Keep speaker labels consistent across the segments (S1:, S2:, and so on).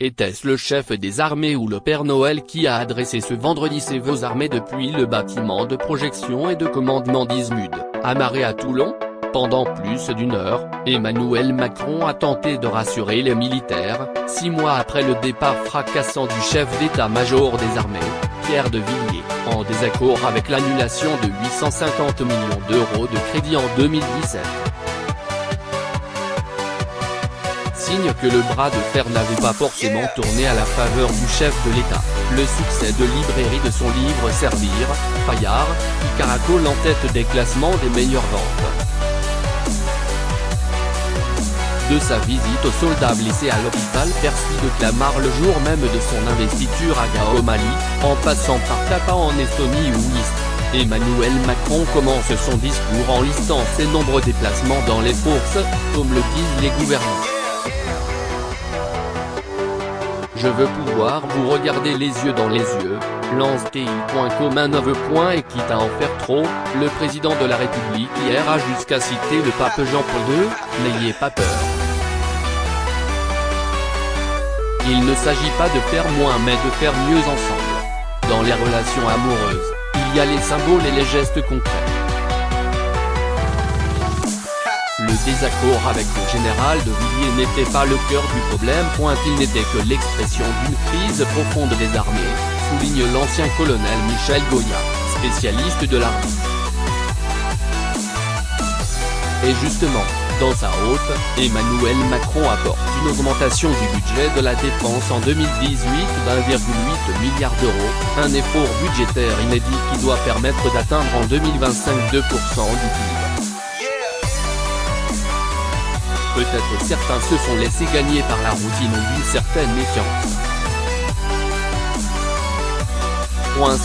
S1: Était-ce le chef des armées ou le Père Noël qui a adressé ce vendredi ses vœux aux armées depuis le bâtiment de projection et de commandement d'Ismud, amarré à Toulon? Pendant plus d'une heure, Emmanuel Macron a tenté de rassurer les militaires, 6 mois après le départ fracassant du chef d'état-major des armées, Pierre de Villiers, en désaccord avec l'annulation de 850 millions d'euros de crédit en 2017. Signe que le bras de fer n'avait pas forcément tourné à la faveur du chef de l'État. Le succès de librairie de son livre Servir, Fayard, qui caracole en tête des classements des meilleures ventes. De sa visite aux soldats blessés à l'hôpital Percy de Clamart le jour même de son investiture à Gao au Mali, en passant par Tapa en Estonie ou Istres, Emmanuel Macron commence son discours en listant ses nombreux déplacements dans les forces, comme le disent les gouvernants. Je veux pouvoir vous regarder les yeux dans les yeux, lance TI.com un aveu. Et quitte à en faire trop, le président de la République hier a jusqu'à citer le pape Jean-Paul II, n'ayez pas peur. Il ne s'agit pas de faire moins mais de faire mieux ensemble. Dans les relations amoureuses, il y a les symboles et les gestes concrets. Le désaccord avec le général de Villiers n'était pas le cœur du problème. Il n'était que l'expression d'une crise profonde des armées, souligne l'ancien colonel Michel Goya, spécialiste de l'armée. Et justement, dans sa hôte, Emmanuel Macron apporte une augmentation du budget de la défense en 2018 d'1,8 milliard d'euros, un effort budgétaire inédit qui doit permettre d'atteindre en 2025 2% du PIB. Peut-être certains se sont laissés gagner par la routine ou d'une certaine méfiance.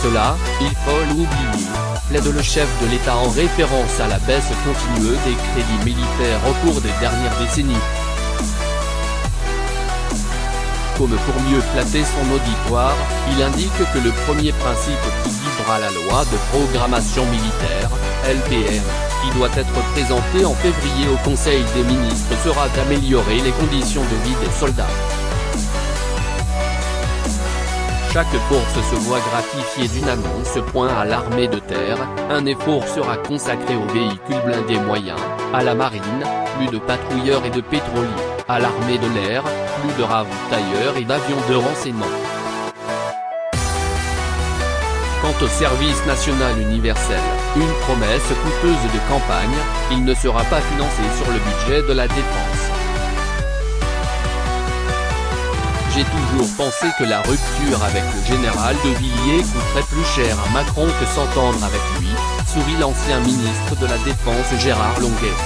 S1: Cela, il faut l'oublier, plaide le chef de l'État en référence à la baisse continue des crédits militaires au cours des dernières décennies. Comme pour mieux flatter son auditoire, il indique que le premier principe qui guidera la loi de programmation militaire, LPM, qui doit être présentée en février au Conseil des ministres sera d'améliorer les conditions de vie des soldats. Chaque force se voit gratifiée d'une annonce. À l'armée de terre, un effort sera consacré aux véhicules blindés moyens, à la marine, plus de patrouilleurs et de pétroliers, à l'armée de l'air, plus de ravitailleurs et d'avions de renseignement. Quant au service national universel, une promesse coûteuse de campagne, il ne sera pas financé sur le budget de la défense. J'ai toujours pensé que la rupture avec le général de Villiers coûterait plus cher à Macron que s'entendre avec lui, sourit l'ancien ministre de la Défense Gérard Longuet.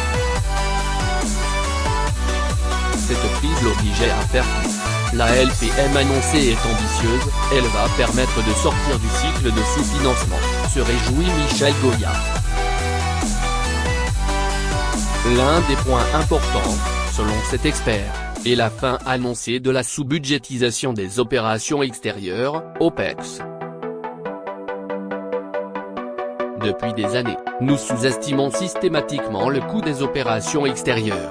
S1: Cette crise l'obligeait à faire plus. La LPM annoncée est ambitieuse, elle va permettre de sortir du cycle de sous-financement, se réjouit Michel Goya. L'un des points importants, selon cet expert, est la fin annoncée de la sous-budgétisation des opérations extérieures, OPEX. Depuis des années, nous sous-estimons systématiquement le coût des opérations extérieures.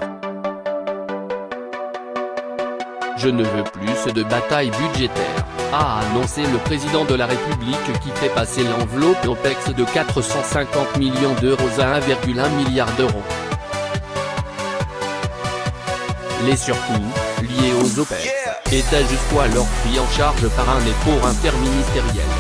S1: Je ne veux plus de bataille budgétaire, a annoncé le président de la République qui fait passer l'enveloppe OPEX de 450 millions d'euros à 1,1 milliard d'euros. Les surcoûts, liés aux OPEX, étaient jusqu'alors pris en charge par un effort interministériel.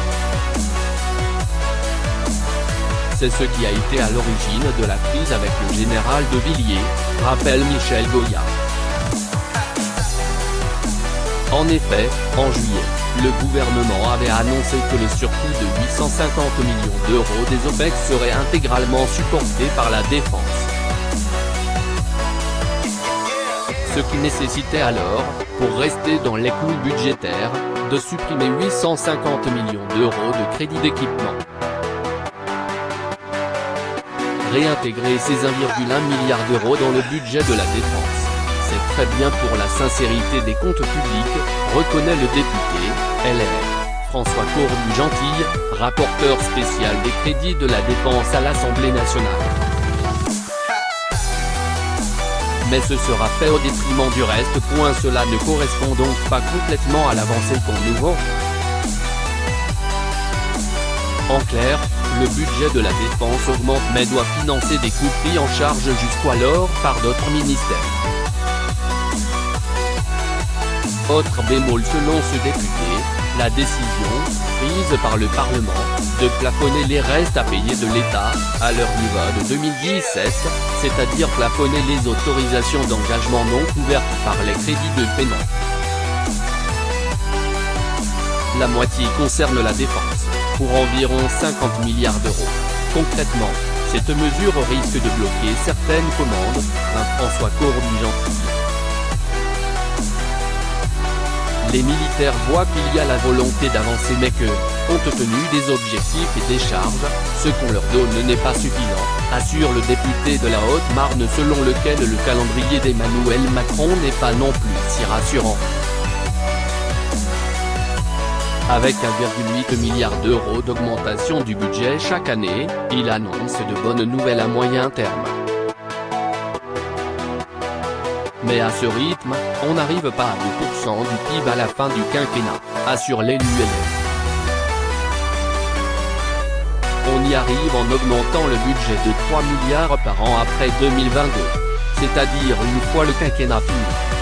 S1: C'est ce qui a été à l'origine de la crise avec le général de Villiers, rappelle Michel Goya. En effet, en juillet, le gouvernement avait annoncé que le surcoût de 850 millions d'euros des OPEX serait intégralement supporté par la défense. Ce qui nécessitait alors, pour rester dans les clous budgétaires, de supprimer 850 millions d'euros de crédits d'équipement. Réintégrer ces 1,1 milliard d'euros dans le budget de la défense. C'est très bien pour la sincérité des comptes publics, reconnaît le député, LR, François Cornu-Gentille, rapporteur spécial des crédits de la défense à l'Assemblée nationale. mais ce sera fait au détriment du reste. Cela ne correspond donc pas complètement à l'avancée qu'on nous vend. En clair, le budget de la défense augmente mais doit financer des coûts pris en charge jusqu'alors par d'autres ministères. Autre bémol selon ce député, la décision, prise par le Parlement, de plafonner les restes à payer de l'État, à leur niveau de 2017, c'est-à-dire plafonner les autorisations d'engagement non couvertes par les crédits de paiement. La moitié concerne la défense, pour environ 50 milliards d'euros. Concrètement, cette mesure risque de bloquer certaines commandes, François Corbin-Gentille. Les militaires voient qu'il y a la volonté d'avancer mais que, compte tenu des objectifs et des charges, ce qu'on leur donne n'est pas suffisant, assure le député de la Haute-Marne selon lequel le calendrier d'Emmanuel Macron n'est pas non plus si rassurant. Avec 1,8 milliard d'euros d'augmentation du budget chaque année, il annonce de bonnes nouvelles à moyen terme. Mais à ce rythme, on n'arrive pas à 2% du PIB à la fin du quinquennat, assure l'élu LR. On y arrive en augmentant le budget de 3 milliards par an après 2022, c'est-à-dire une fois le quinquennat fini.